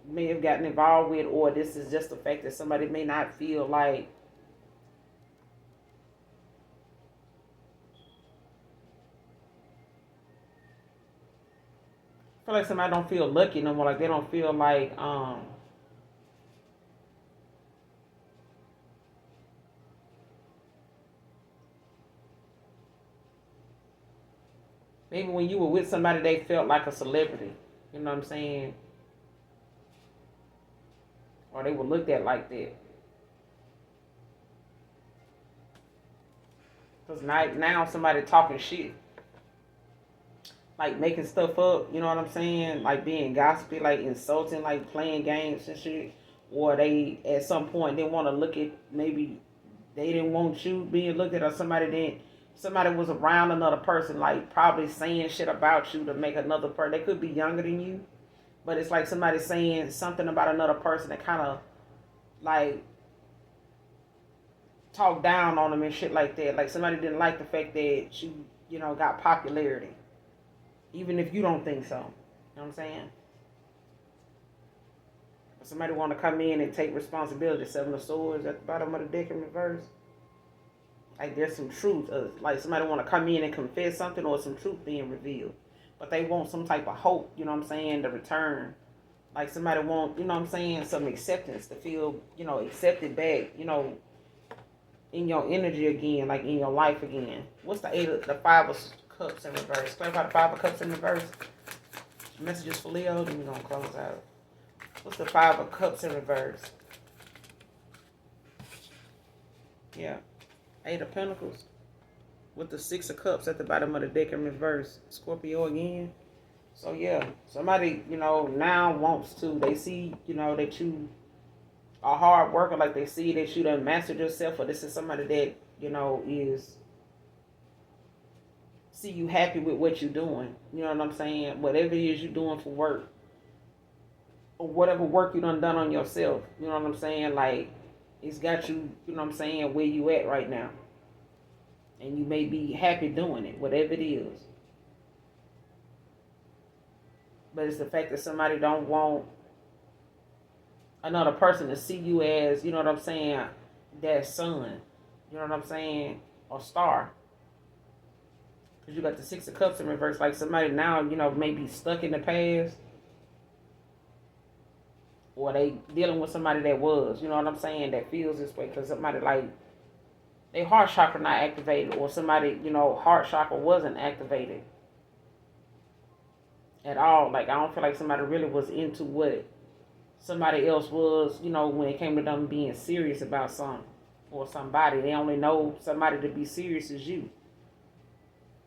may have gotten involved with, or this is just the fact that somebody may not feel like, somebody don't feel lucky no more. Like, they don't feel like, maybe when you were with somebody, they felt like a celebrity. You know what I'm saying? Or they were looked at like that. Because now somebody talking shit. Like making stuff up, you know what I'm saying? Like being gossipy, like insulting, like playing games and shit. Or they, at some point, they want to look at, maybe they didn't want you being looked at, or somebody was around another person, like probably saying shit about you to make another person. They could be younger than you, but it's like somebody saying something about another person that kind of like talk down on them and shit like that. Like somebody didn't like the fact that you got popularity, even if you don't think so. You know what I'm saying? But somebody want to come in and take responsibility. Seven of Swords at the bottom of the deck in reverse. Like there's some truth. Like somebody want to come in and confess something, or some truth being revealed. But they want some type of hope, you know what I'm saying, to return. Like somebody want, you know what I'm saying, some acceptance, to feel, accepted back, in your energy again, like in your life again. What's the Five of Cups in reverse? Clarify the Five of Cups in reverse. Messages for Leo, then we're going to close out. What's the Five of Cups in reverse? Yeah. Eight of Pentacles. With the Six of Cups at the bottom of the deck in reverse. Scorpio again. So yeah, somebody, now wants to, they see, that you are hard worker, like they see that you done mastered yourself, or this is somebody that, is, see you happy with what you're doing. You know what I'm saying? Whatever it is you're doing for work, or whatever work you done on yourself, you know what I'm saying? Like, it's got you, you know what I'm saying, where you at right now. And you may be happy doing it, whatever it is. But it's the fact that somebody don't want another person to see you as, you know what I'm saying, that sun. You know what I'm saying? Or star. Because you got the Six of Cups in reverse. Like somebody now, may be stuck in the past. Or they dealing with somebody that was, you know what I'm saying, that feels this way. Because somebody like, their heart chakra not activated. Or somebody, heart chakra wasn't activated at all. Like, I don't feel like somebody really was into what somebody else was, when it came to them being serious about something or somebody. They only know somebody to be serious as you.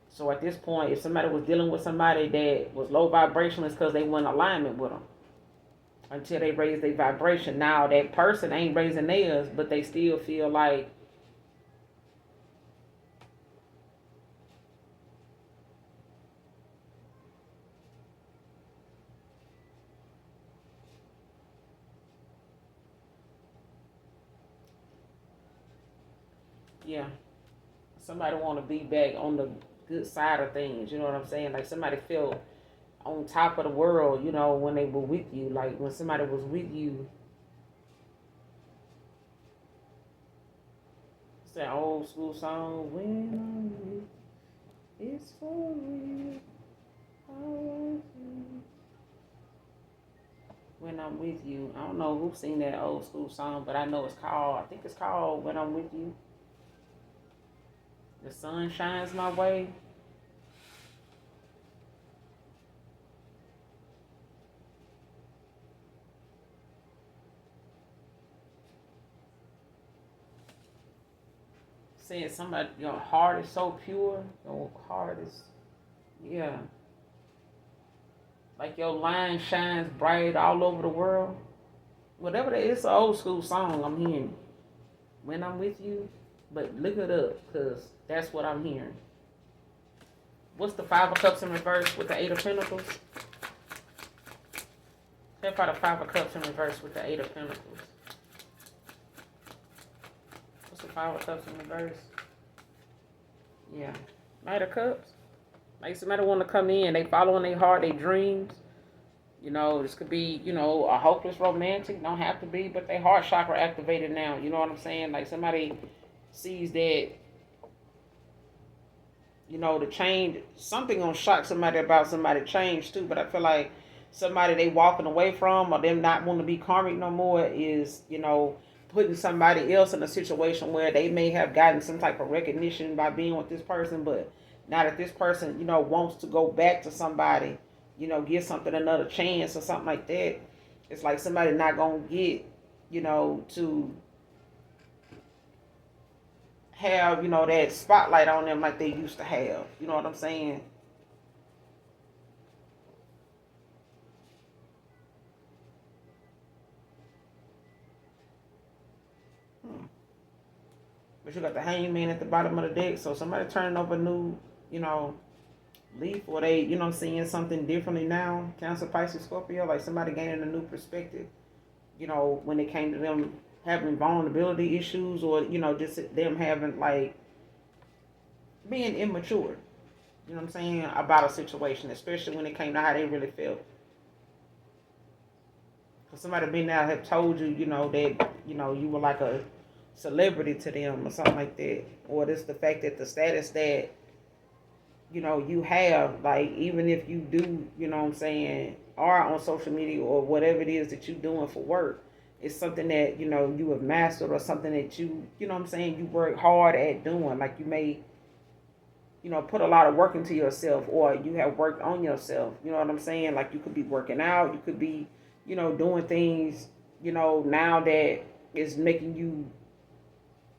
So at this point, if somebody was dealing with somebody that was low vibrational, it's because they weren't in alignment with them. Until they raise their vibration. Now that person ain't raising theirs, but they still feel like, yeah, somebody want to be back on the good side of things. You know what I'm saying? Like somebody felt on top of the world, when they were with you. Like when somebody was with you. It's that old school song, when I'm with you, it's for real. I want you. When I'm with you. I don't know who sing that old school song, but I know I think it's called When I'm With You. The sun shines my way. Saying somebody, your heart is so pure. Your heart is, yeah. Like your line shines bright all over the world. Whatever that is, it's an old school song I'm hearing. When I'm with you. But look it up, because that's what I'm hearing. What's the Five of Cups in reverse with the Eight of Pentacles? Clarify the Five of Cups in reverse with the Eight of Pentacles. What's the Five of Cups in reverse? Yeah. Knight of Cups. Like somebody want to come in, they following their heart, their dreams. You know, this could be, you know, a hopeless romantic. Don't have to be, but they heart chakra activated now. You know what I'm saying? Like somebody sees that, you know, the change, something gonna shock somebody about somebody change too. But I feel like somebody they walking away from or them not wanting to be karmic no more is, you know, putting somebody else in a situation where they may have gotten some type of recognition by being with this person, but now that this person, you know, wants to go back to somebody, you know, give something another chance or something like that. It's like somebody not gonna get, you know, to have, you know, that spotlight on them like they used to have. You know what I'm saying? Hmm. But you got the hangman at the bottom of the deck, so somebody turning over a new, you know, leaf, or they, you know, seeing something differently now. Cancer, Pisces, Scorpio, like somebody gaining a new perspective. You know, when it came to them having vulnerability issues, or you know, just them having like being immature. You know what I'm saying about a situation, especially when it came to how they really felt. Cause somebody been out have told you, you know, that you know you were like a celebrity to them or something like that, or just the fact that the status that you know you have, like even if you do, you know what I'm saying, are on social media or whatever it is that you're doing for work, it's something that you know you have mastered or something that you know what I'm saying, you work hard at doing. Like you may, you know, put a lot of work into yourself, or you have worked on yourself. You know what I'm saying? Like you could be working out, you could be, you know, doing things, you know, now that is making you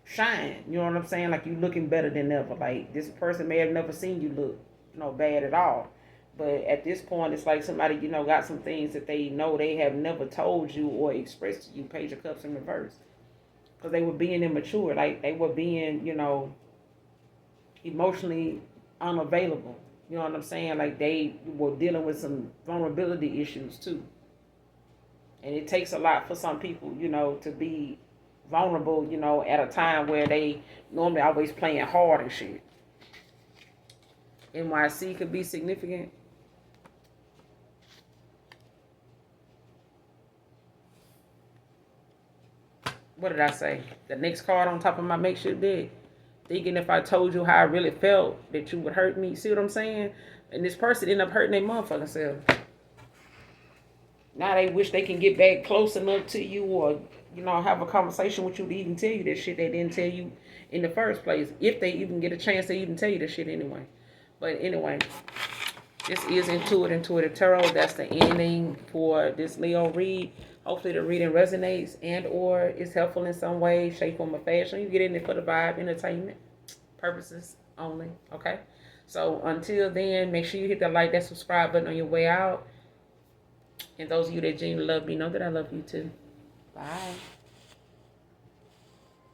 shine. You know what I'm saying? Like you looking better than ever. Like this person may have never seen you look, you know, bad at all. But at this point, it's like somebody, you know, got some things that they know they have never told you or expressed to you. Page of Cups in reverse. Because they were being immature. Like they were being, you know, emotionally unavailable. You know what I'm saying? Like they were dealing with some vulnerability issues too. And it takes a lot for some people, you know, to be vulnerable, you know, at a time where they normally always playing hard and shit. NYC could be significant. What did I say? The next card on top of my makeshift deck. Thinking if I told you how I really felt that you would hurt me. See what I'm saying? And this person ended up hurting their motherfucking self. Now they wish they can get back close enough to you, or you know, have a conversation with you to even tell you that shit they didn't tell you in the first place. If they even get a chance to even tell you the shit anyway. But anyway, this is Intuitive Tarot. That's the ending for this Leo read. Hopefully the reading resonates and or is helpful in some way, shape, form, or fashion. You get in it for the vibe, entertainment purposes only. Okay? So until then, make sure you hit that like, that subscribe button on your way out. And those of you that genuinely love me know that I love you too. Bye.